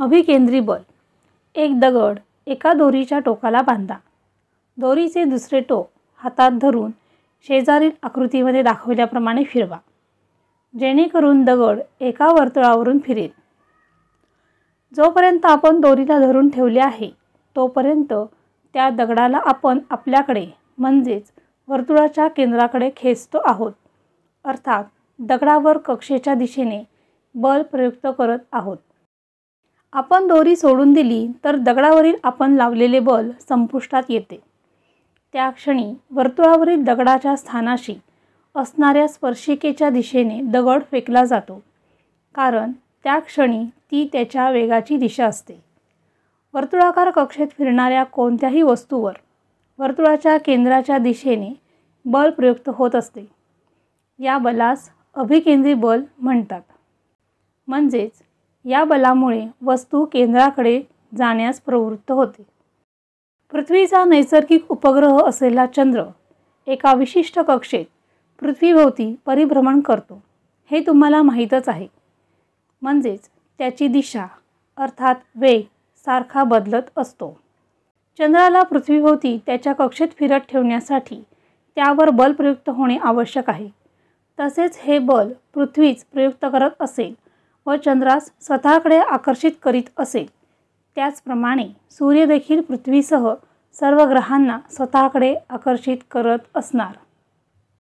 अभिकेंद्री बल. एक दगड एका दोरीच्या टोकाला बांधा. दोरीचे दुसरे टोक हातात धरून शेजारील आकृतीमध्ये दाखवल्याप्रमाणे फिरवा, जेणेकरून दगड एका वर्तुळावरून फिरेल. जोपर्यंत आपण दोरीला धरून ठेवले आहे तोपर्यंत त्या दगडाला आपण आपल्याकडे म्हणजेच वर्तुळाच्या केंद्राकडे खेचतो आहोत, अर्थात दगडावर कक्षेच्या दिशेने बल प्रयुक्त करत आहोत. आपण दोरी सोडून दिली तर दगडावरील आपण लावलेले बल संपुष्टात येते. त्या क्षणी वर्तुळावरील दगडाच्या स्थानाशी असणाऱ्या स्पर्शिकेच्या दिशेने दगड फेकला जातो, कारण त्या क्षणी ती त्याच्या वेगाची दिशा असते. वर्तुळाकार कक्षेत फिरणाऱ्या कोणत्याही वस्तूवर वर्तुळाच्या केंद्राच्या दिशेने बल प्रयुक्त होत असते. या बलास अभिकेंद्री बल म्हणतात. म्हणजेच या बलामुळे वस्तू केंद्राकडे जाण्यास प्रवृत्त होते. पृथ्वीचा नैसर्गिक उपग्रह असलेला चंद्र एका विशिष्ट कक्षेत पृथ्वीभोवती परिभ्रमण करतो, हे तुम्हाला माहीतच आहे. म्हणजेच त्याची दिशा अर्थात वेग सारखा बदलत असतो. चंद्राला पृथ्वीभोवती त्याच्या कक्षेत फिरत ठेवण्यासाठी त्यावर बल प्रयुक्त होणे आवश्यक आहे. तसेच हे बल पृथ्वीच प्रयुक्त करत असेल व चंद्रास स्वतःकडे आकर्षित करीत असेल, त्याचप्रमाणे सूर्य देखील पृथ्वीसह सर्व ग्रहांना स्वतःकडे आकर्षित करत असणार.